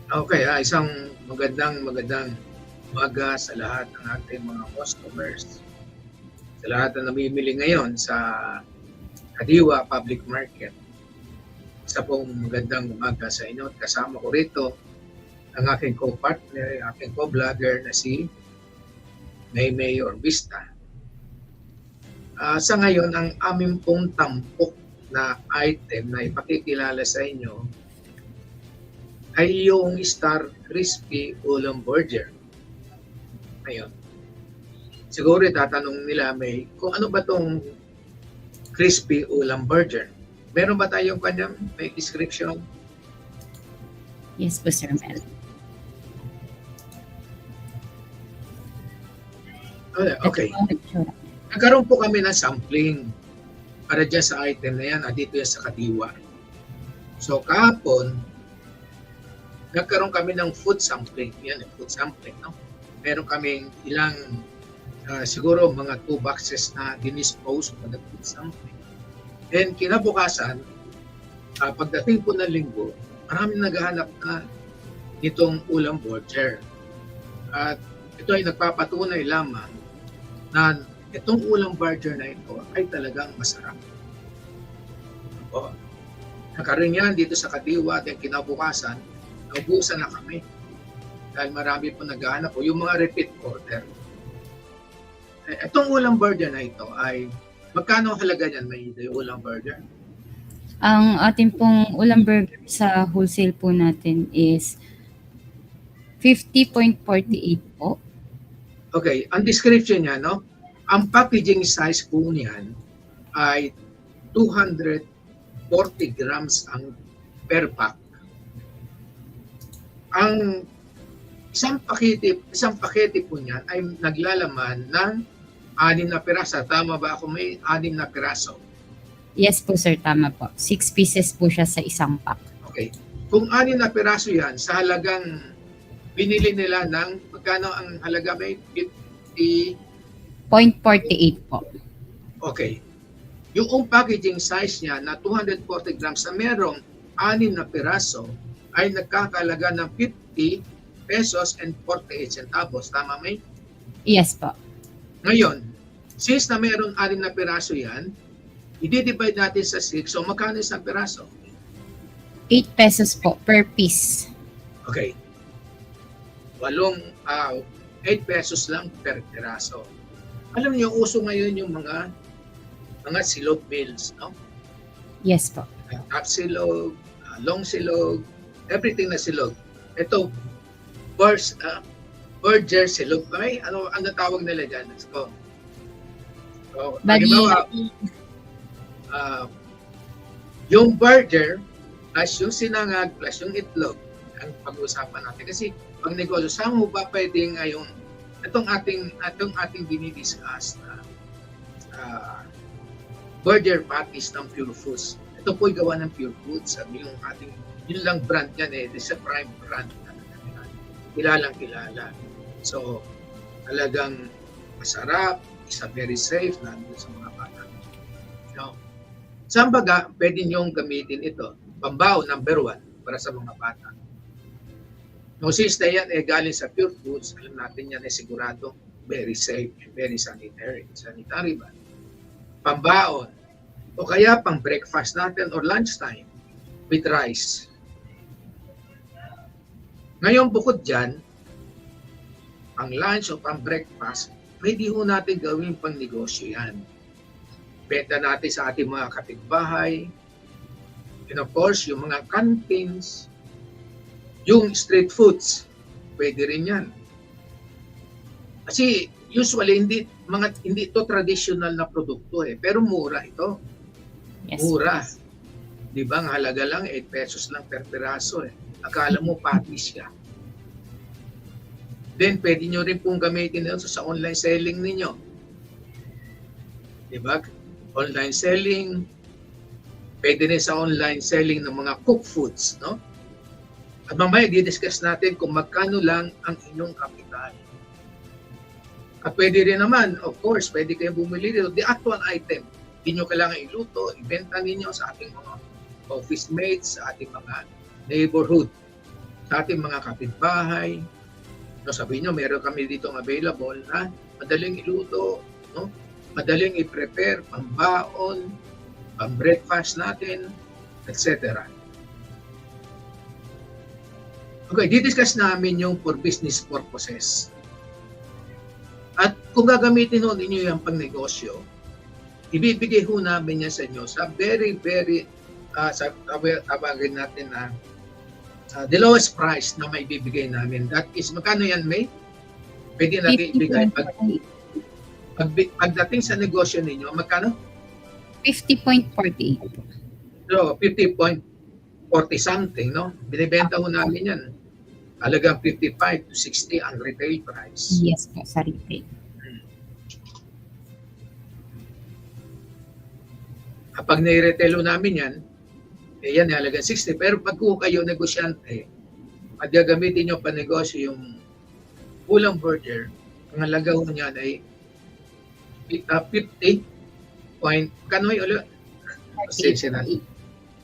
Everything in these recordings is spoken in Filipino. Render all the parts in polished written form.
Okay, isang magandang umaga sa lahat ng ating mga customers, sa lahat na namimili ngayon sa Kadiwa Public Market. Isa pong magandang umaga sa inyo at kasama ko rito ang aking co-partner, aking co-vlogger na si Maymay Orbista. Sa ngayon, ang aming pong tampok na item na ipakikilala sa inyo ay yung Star Crispy Ulam Burger. Ngayon, siguro tatanong nila may kung ano ba tong crispy ulam burger. Meron ba tayong kanyang may description? Yes po, Sir Mel. Okay. Nagkaroon po kami ng sampling para dyan sa item na yan. Dito yan sa Kadiwa. So kahapon, nagkaroon kami ng food sampling. Yan, food sampling. No? Meron kaming ilang, siguro mga 2 boxes na dinispose for the food sampling. Then kinabukasan, pagdating po ng linggo, maraming naghahanap na nitong ulam burger. At ito ay nagpapatunay lamang na itong ulam burger na ito ay talagang masarap. O, nakaroon yan dito sa Kadiwa at kinabukasan, naubusan na kami. Dahil marami po naghahanap po, yung mga repeat order. Itong ulam burger na ito ay, magkano halaga niyan may ulam burger? Ang ating pong ulam burger sa wholesale po natin is 50.48 po. Okay, ang description niya, no? Ang packaging size po niyan ay 240 grams ang per pack. Ang isang pakete po niyan ay naglalaman ng 6 na piraso. Tama ba ako? May 6 na piraso. Yes po, sir, tama po. 6 pieces po siya sa isang pack. Okay. Kung 6 na piraso yan, sa halagang binili nila ng, magkano ang halaga may 0.48 po. Okay. Yung packaging size niya na 240 grams na merong 6 na piraso ay nagkakalaga ng 50 pesos and 48 centavos. Tama, May? Yes po. Ngayon, since na meron 6 na piraso yan, i-divide natin sa 6. So, magkano isang piraso? 8 pesos po per piece. Okay. 8 pesos lang per piraso. Alam niyo, uso ngayon yung mga silog meals, no? Yes po. Half silog, long silog, everything na silog. Ito, burger silog. Ay, ano tawag nila dyan? So, halimbawa, yung burger plus yung sinangag plus yung itlog ang pag-uusapan natin. Kasi pag negosyo, saan mo ba pwedeng ngayon itong ating dinidiscuss na burger patties ng Pure Foods. Ito po'y gawa ng Pure Foods. Sabi yung ating, yun lang brand yan eh. It's a prime brand. Kilalang kilala. So, talagang masarap, isa very safe, nandun sa mga bata. No? Saan baga, pwede niyong gamitin ito? Pambao, number 1, para sa mga bata. No, since na yan galing sa Pure Foods, alam natin yan sigurado very safe and very sanitary. Sanitary ba? Pambaon. O kaya pang breakfast natin or lunchtime with rice. Ngayon bukod dyan, pang lunch o pang breakfast, pwede ho natin gawin pang negosyo yan. Benta natin sa ating mga kapitbahay, and of course, yung mga canteens, yung street foods, pwede rin yan. Kasi usually hindi ito traditional na produkto pero mura ito. Yes. Mura. Di ba? Ang halaga lang 8 pesos lang per piraso Akala mo patis siya. Then pwede nyo rin pong gamitin ito sa online selling ninyo. Di ba? Online selling. Pwede rin sa online selling ng mga cook foods, no? At mamaya di-discuss natin kung magkano lang ang inyong kapital. At pwede rin naman, of course, pwede kayong bumili dito. The actual item, hindi nyo kailangan iluto, ibenta ninyo sa ating mga office mates, sa ating mga neighborhood. sa ating mga kapitbahay. No, sabihin nyo, meron kami dito available na madaling iluto, no? Madaling i-prepare, pambaon, pang-breakfast natin, etc. Okay, didiscuss namin yung for business purposes. At kung gagamitin ho ninyo yung pang-negosyo, ibibigay ho namin yan sa inyo sa very, sa tawagin natin na the lowest price na may bibigay namin. That is, magkano yan, May? Pwede natin ibigay. Pagdating sa negosyo ninyo, magkano? 50.48. So, 50.40 something, no? Binibenta ho namin yan. Halagang 55 to 60 ang retail price. Yes po, sa retail. Kapag nai-retail namin yan, yan halagang 60. Pero pag kayo negosyante, at gagamitin nyo pa negosyo yung ulang burger, ang halaga ho niyan ay 50 point, kanoy ulit?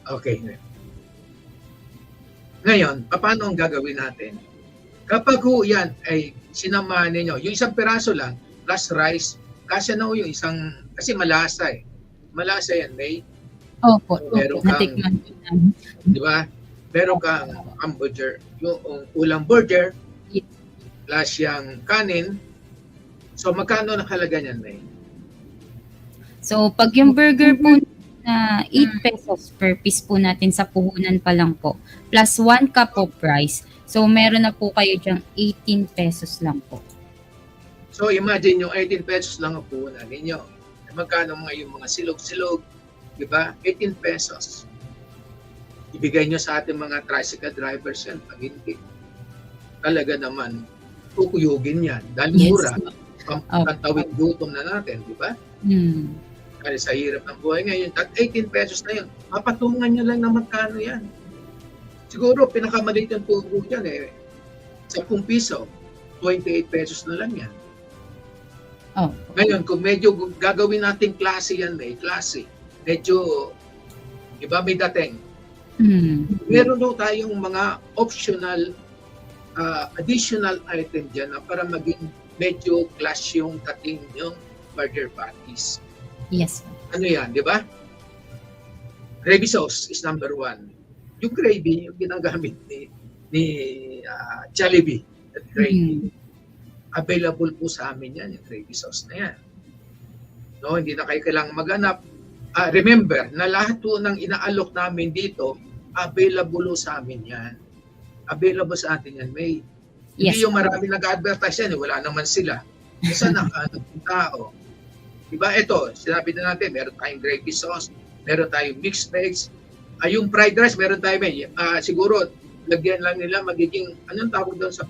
Okay. Ngayon, paano ang gagawin natin? Kapag ho yan ay sinamahan ninyo, yung isang piraso lang, plus rice, kasya na ho yung isang, kasi malasa eh. Malasa yan, May. Opo, Meron kang, natikman ko na. di ba? Meron kang hamburger, yung ulang burger, plus yung kanin. So, magkano ang halaga niyan, May? So, pag yung burger po na 8 pesos per piece po natin sa puhunan pa lang po, plus 1 cup of rice. So, meron na po kayo dyang 18 pesos lang po. So, imagine yung 18 pesos lang ang puhunan ninyo. Magkano yung mga silog-silog, di ba? 18 pesos. Ibigay nyo sa ating mga tricycle drivers yan. Pag hindi, talaga naman, kukuyugin yan. Dahil mura, pantawid gutom na natin, di ba? Kasi sa hirap ng buhay ngayon, at 18 pesos na yun, mapatungan nyo lang na magkano yan. Siguro, pinakamaliit yung tubo dyan 10 piso, 28 pesos na lang yan. Ngayon, kung medyo gagawin natin klase yan, klase, medyo, iba may dating. Meron daw tayong mga optional, additional item dyan na para maging medyo class yung dating yung burger patties. Yes. Ano yan, di ba? Gravy sauce is number 1. Yung gravy, yung ginagamit ni Jollibee, that gravy. Available po sa amin yan, yung gravy sauce na yan. No, hindi na kayo kailangang maghanap. Remember, na lahat po ng inaalok namin dito, available sa amin yan. Available sa atin yan, May. Yes. Hindi yung marami nag-advertise yan, wala naman sila. Isa na ng tao. Diba, ito, sinabi na natin, meron tayong gravy sauce, meron tayong mixed veg, yung fried rice, meron tayo, May. Siguro, lagyan lang nila magiging, anong tawag doon sa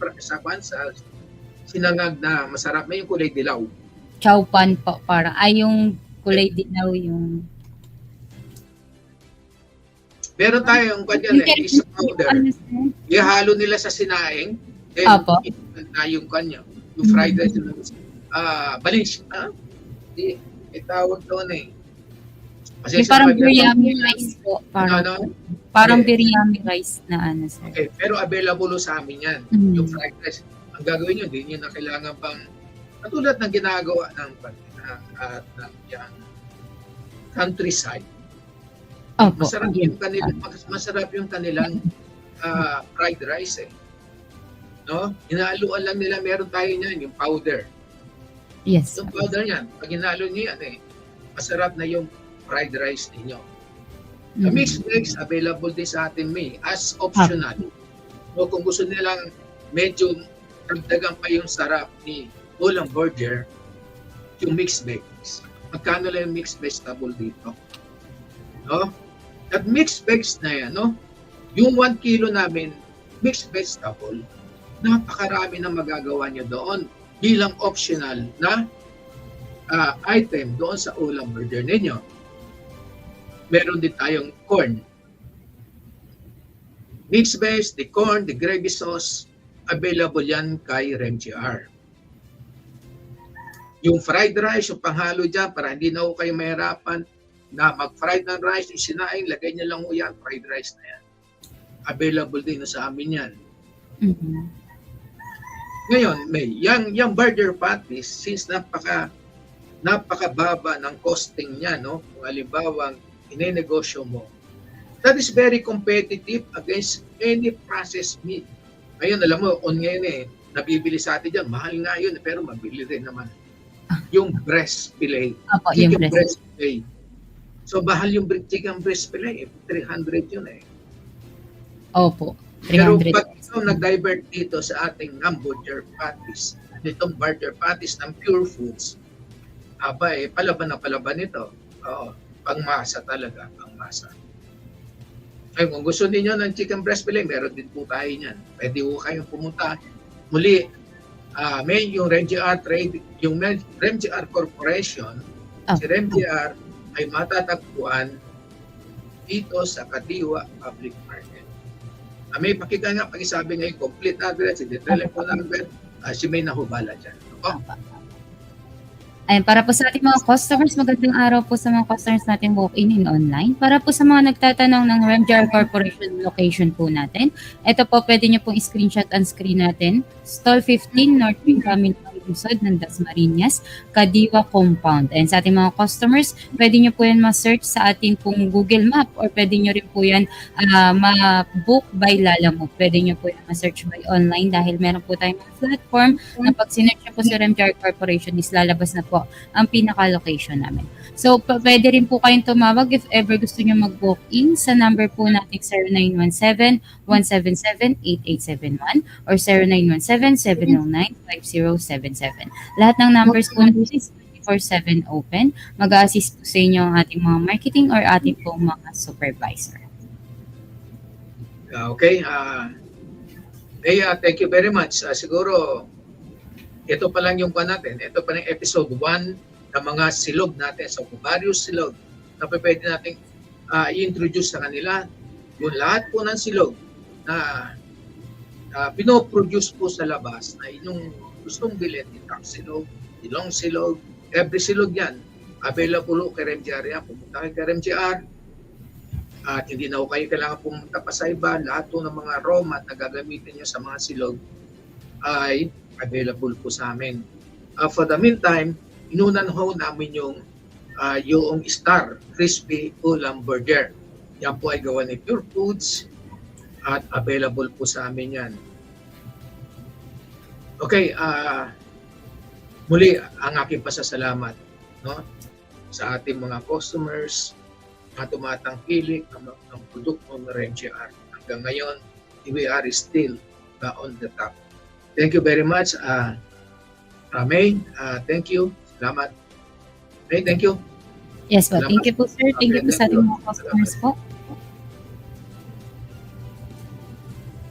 sinangag na masarap na yung kulay dilaw. Chow pan po, parang, yung kulay dilaw yung... Meron tayong kanyan isang powder. Ihalo nila sa sinaing, then na yung kanya, yung fried rice, balish, itawag doon Kasi parang biryani rice po. Parang biryani rice na sir. Okay, pero available sa amin yan. Yung fried rice. Ang gagawin nyo, hindi nyo na kailangan pang katulad ng ginagawa ng countryside. Masarap yung kanilang fried rice No? Inahaluan lang nila, meron tayo niyan, yung powder. Yes. Yung powder niyan, pag inahalo niyo yan masarap na yung fried rice ninyo. The mixed eggs available din sa atin, May, as optional. So, kung gusto nilang medyo dagdagan pa yung sarap ni ulang burger, yung mixed veggies. Magkano lang yung mixed vegetable dito? No? At mixed veggies na yan, no? Yung 1 kilo namin, mixed vegetable, napakarami na magagawa nyo doon bilang optional na item doon sa ulam burger ninyo. Meron din tayong corn. Mixed veg, the corn, the gravy sauce, available yan kay RemGR. Yung fried rice, yung panghalo dyan, para hindi na kayo mahirapan na mag-fried ng rice, yung sinaing, lagay nyo lang yan, fried rice na yan. Available din sa amin yan. Mhm. Ngayon, May, yung burger patties, since napakababa ng costing niya, no? Kung halimbawa, inenegosyo mo, that is very competitive against any processed meat. Ngayon, alam mo, ngayon nabibili sa atin dyan, mahal nga yun, pero mabili rin naman. Yung breast fillet, Opo, yung chicken breast. breast fillet. So, mahal yung chicken breast fillet, 300 yun eh. Opo, Pero 300. pag ikaw nag-divert dito sa ating hamburger patties, nitong burger patties ng Pure Foods, palaban na palaban ito. Oo, pangmasa talaga, pangmasa. Ay, kung gusto niyo ng chicken breast fillet, meron din po tayo niyan. Pwede po kayong pumunta. Muli, may yung RemGR Trade, yung RemGR Corporation, si RemGR ay matatagpuan dito sa Kadiwa Public Market. May pakita nga, pakisabi nga yung complete address, yung telephone number, si May nahubala dyan. Okay? Ayan, para po sa ating mga customers, magandang araw po sa mga customers natin walk-in and online. Para po sa mga nagtatanong ng RemGR Corporation location po natin, ito po pwede nyo pong screenshot ang screen natin. Stall 15, North Wing Camino Lungsod ng Dasmariñas, Kadiwa Compound. And sa ating mga customers, pwede nyo po yan ma-search sa ating pong Google Map or pwede nyo rin po yan ma-book by Lalamove. Pwede nyo po yan ma-search by online dahil meron po tayong platform na pag sinearch nyo po si RemGR Corporation is lalabas na po ang pinaka-location namin. So, pwede rin po kayong tumawag if ever gusto nyo mag-walk-in sa number po natin 0917-177-8871 or 0917-709-5077. Lahat ng numbers po natin is 24/7 open. Mag-a-assist po sa inyo ang ating mga marketing or ating po mga supervisor. Okay. Thank you very much. Siguro, ito pa lang yung natin. Ito pa lang episode 1 ng mga silog natin. So, various silog na pwede natin i-introduce sa kanila. Yung lahat po ng silog na pinoproduce po sa labas na inyong gustong bilhin, itang silog, ilong silog, every silog yan. Available kay RemGR yan. Pumunta kay RemGR. At hindi na kayo kailangan pumunta pa sa iba. Lahat po ng mga raw mat na gagamitin nyo sa mga silog ay available po sa amin. For the meantime, inunan ho namin yung Star Crispy Ulam Burger. Yan po ay gawa ni Pure Foods at available po sa amin yan. Okay, muli ang aking pasasalamat, no, sa ating mga customers na tumatangkilik ng produkto ng RemGR. Hanggang ngayon, we are still on the top. Thank you very much. May, thank you. Salamat. May, thank you. Yes po. Salamat. Thank you po, sir. Thank you po sa ating mga customers po.